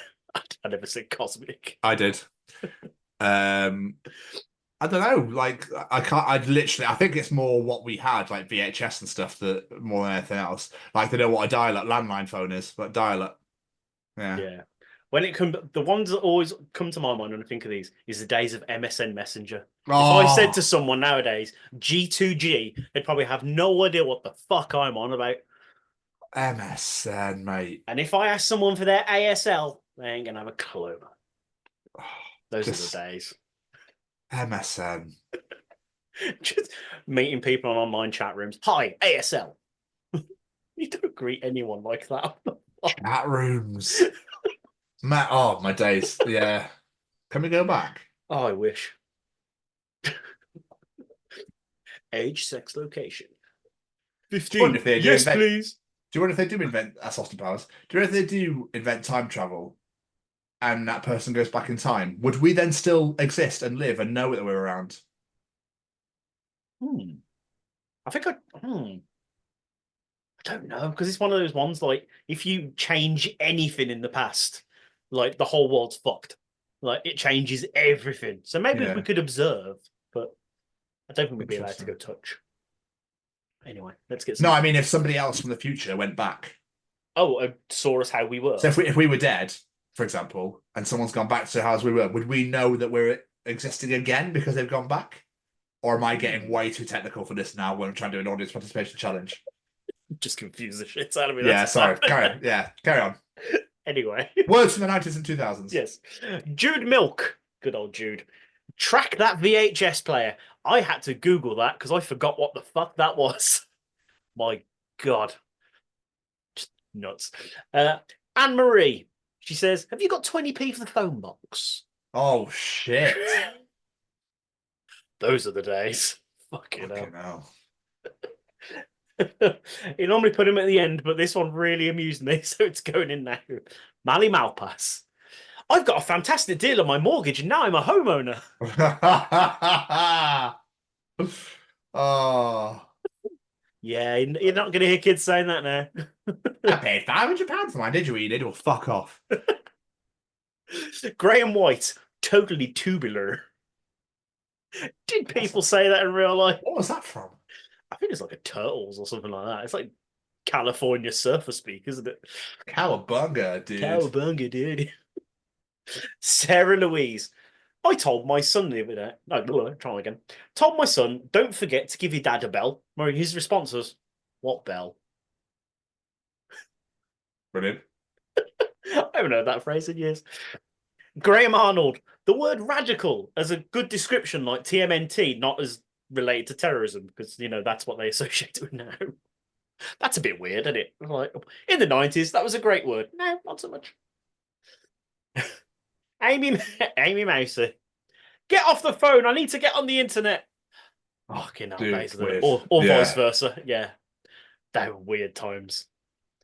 I never said cosmic. I did. I don't know, like, I think it's more what we had, like VHS and stuff, that more than anything else. Like, they know what a dial-up landline phone is, but dial-up. Yeah. When it comes, the ones that always come to my mind when I think of these is the days of MSN Messenger. Oh. If I said to someone nowadays, G2G, they'd probably have no idea what the fuck I'm on about. MSN, mate. And if I ask someone for their ASL, they ain't going to have a clue. Those are the days. MSN. Just meeting people on online chat rooms. Hi, ASL. You don't greet anyone like that. Chat rooms. My days. Yeah. Can we go back? Oh, I wish. Age, sex, location. 15. Yes, please. Do you wonder if they do invent that's Austin Powers? Do you know if they do invent time travel and that person goes back in time? Would we then still exist and live and know that we're around? I think I don't know, because it's one of those ones like if you change anything in the past, like the whole world's fucked. Like it changes everything. So maybe we could observe, but I don't think we'd be allowed to go touch. Anyway, let's get some... No, I mean if somebody else from the future went back. Oh, saw us how we were. So if we were dead, for example, and someone's gone back to how we were, would we know that we're existing again because they've gone back? Or am I getting way too technical for this now when I'm trying to do an audience participation challenge? Just confuse the shit out of me. Yeah, sorry. Carry on. Anyway. Words from the 90s and 2000s. Yes. Jude Milk. Good old Jude. Track that VHS player. I had to Google that because I forgot what the fuck that was. My God. Just nuts. Anne-Marie. She says, have you got 20p for the phone box? Oh, shit. Those are the days. Fucking hell. You normally put him at the end, but this one really amused me, so it's going in now. Mally Malpass. I've got a fantastic deal on my mortgage, and now I'm a homeowner. Oh. Yeah, you're not going to hear kids saying that now. I paid £500 for mine, did you? You did? Well, fuck off. Graham White, totally tubular. Did people say that in real life? What was that from? I think it's like a Turtles or something like that. It's like California surfer speak, isn't it? Cowabunga, dude. Cowabunga, dude. Sarah Louise. I told my son the other day. No, try again. Told my son, don't forget to give your dad a bell. Where his response was, what bell? Brilliant. I haven't heard that phrase in years. Graham Arnold. The word radical as a good description, like TMNT, not as related to terrorism, because, you know, that's what they associate it with now. That's a bit weird, isn't it? Like, in the 90s, that was a great word. No, not so much. Amy Mousey. Get off the phone. I need to get on the internet. Fucking hell, weird. Or vice versa. Yeah. They were weird times.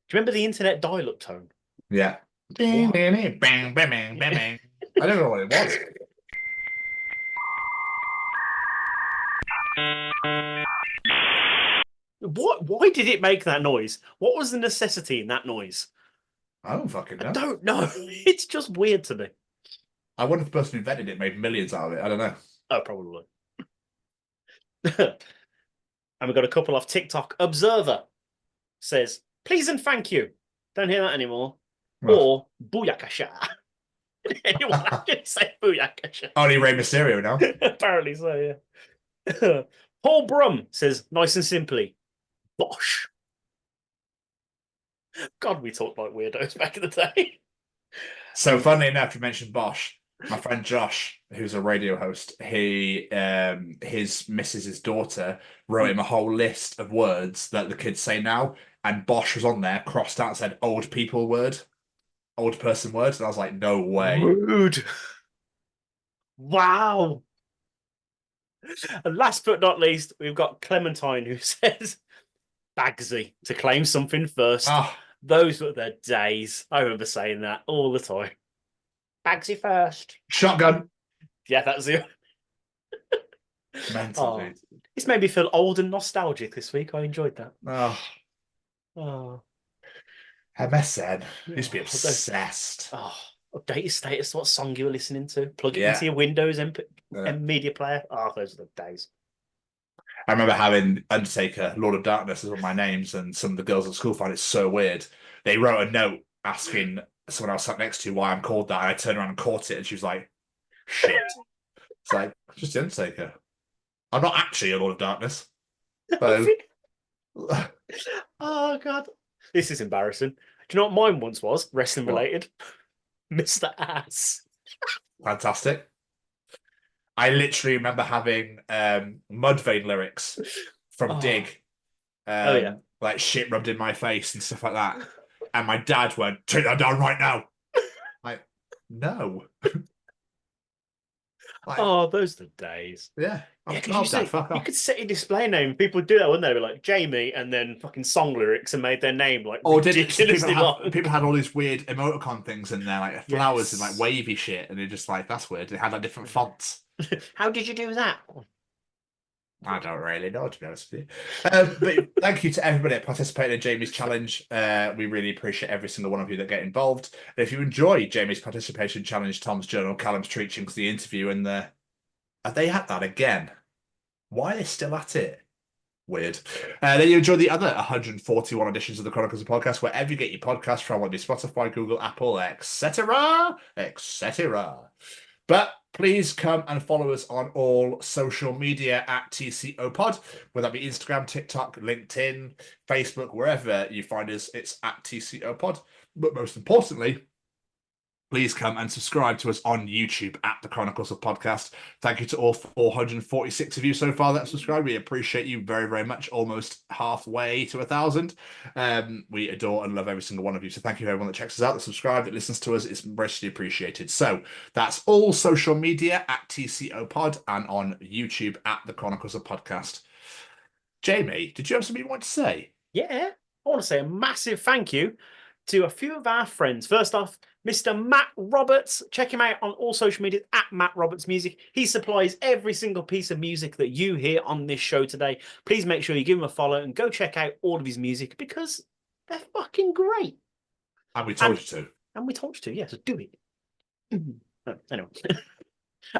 Do you remember the internet dial-up tone? Yeah. Bang, bang, bang, bang, bang. I don't know what it was. Why did it make that noise? What was the necessity in that noise? I don't fucking know. I don't know. It's just weird to me. I wonder if the person who invented it made millions out of it. I don't know. Oh, probably. And we've got a couple off TikTok. Observer says, please and thank you. Don't hear that anymore. Right. Or booyakasha. Anyone actually say booyakasha? Only Rey Mysterio now. Apparently so, yeah. Paul Brum says, nice and simply, Bosh. God, we talked like weirdos back in the day. So, funnily enough, you mentioned Bosh. My friend Josh, who's a radio host, his missus's daughter wrote him a whole list of words that the kids say now, and Bosh was on there, crossed out and said old people word, old person word, and I was like, no way. Rude. Wow. And last but not least, we've got Clementine, who says Bagsy to claim something first. Those were the days. I remember saying that all the time. Bagsy first. Shotgun. Yeah, that's it. Mental, dude. It's made me feel old and nostalgic this week. I enjoyed that. Oh. MSN. Used to be obsessed. Update your status, what song you were listening to. Plug it into your Windows media player. Those are the days. I remember having Undertaker, Lord of Darkness as one of my names, and some of the girls at school found it so weird. They wrote a note asking someone else sat next to why I'm called that, and I turned around and caught it, and she was like, shit. It's like, just the Undertaker. I'm not actually a Lord of Darkness. So... Oh, God. This is embarrassing. Do you know what mine once was? Wrestling related. Mr. Ass. Fantastic. I literally remember having Mudvayne lyrics from Dig. Like shit rubbed in my face and stuff like that. And my dad went, take that down right now. Like, no. Like, Oh, those are the days. yeah. Yeah, I'll you could set your display name. People would do that, wouldn't they? They'd be like Jamie, and then fucking song lyrics, and made their name like Or did ridiculously long. people had all these weird emoticon things in there, like flowers and like Yes. wavy shit, and they're just like, that's weird. They had like different fonts. How did you do that? I don't really know, to be honest with you. But thank you to everybody that participated in Jamie's challenge. We really appreciate every single one of you that get involved. And if you enjoy Jamie's participation challenge, Tom's journal, Callum's Treachings, the interview, and the are they at that again? Why are they still at it? Weird. Then you enjoy the other 141 editions of the Chronicles of Podcast, wherever you get your podcast from, whether it be Spotify, Google, Apple, etc., etc. But please come and follow us on all social media at TCO Pod, whether that be Instagram, TikTok, LinkedIn, Facebook, wherever you find us, it's at TCO Pod. But most importantly, please come and subscribe to us on YouTube at the Chronicles of Podcast. Thank you to all 446 of you so far that have subscribed. We appreciate you very, very much. Almost halfway to 1,000. We adore and love every single one of you. So thank you to everyone that checks us out, that subscribes, that listens to us. It's richly appreciated. So that's all social media at TCO Pod and on YouTube at the Chronicles of Podcast. Jamie, did you have something you want to say? Yeah, I want to say a massive thank you to a few of our friends. First off, Mr. Matt Roberts. Check him out on all social media at Matt Roberts Music. He supplies every single piece of music that you hear on this show today. Please make sure you give him a follow and go check out all of his music because they're fucking great. And we told you to. And we told you to, yeah, so do it. Anyway.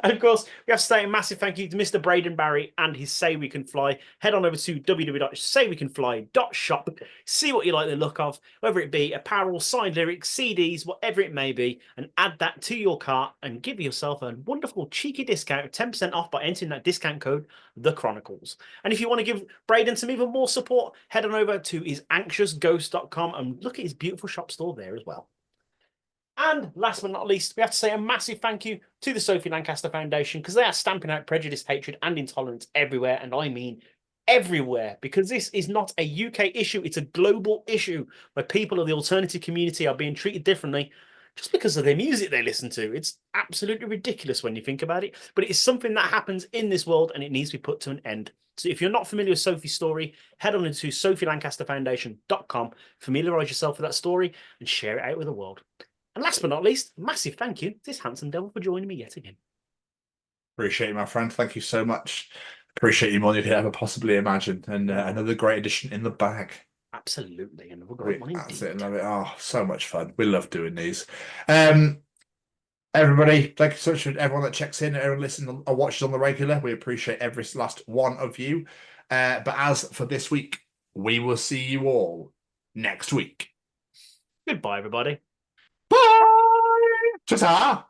And of course, we have to say a massive thank you to Mr. Braden Barry and his Say We Can Fly. Head on over to www.saywecanfly.shop. See what you like the look of, whether it be apparel, signed lyrics, CDs, whatever it may be, and add that to your cart and give yourself a wonderful cheeky discount of 10% off by entering that discount code, The Chronicles. And if you want to give Braden some even more support, head on over to his anxiousghost.com and look at his beautiful shop store there as well. And last but not least, we have to say a massive thank you to the Sophie Lancaster Foundation because they are stamping out prejudice, hatred, and intolerance everywhere. And I mean everywhere, because this is not a UK issue. It's a global issue where people of the alternative community are being treated differently just because of their music they listen to. It's absolutely ridiculous when you think about it. But it is something that happens in this world and it needs to be put to an end. So if you're not familiar with Sophie's story, head on into sophielancasterfoundation.com, familiarise yourself with that story and share it out with the world. And last but not least, massive thank you to this handsome devil for joining me yet again. Appreciate you, my friend. Thank you so much. Appreciate you more than you could ever possibly imagine. And another great addition in the bag. Absolutely. Another great one That's indeed. it. Love it. Oh, so much fun. We love doing these. Everybody, thank you so much for everyone that checks in, everyone listens or watches on the regular. We appreciate every last one of you. But as for this week, we will see you all next week. Goodbye, everybody. Bye! Ta-ta!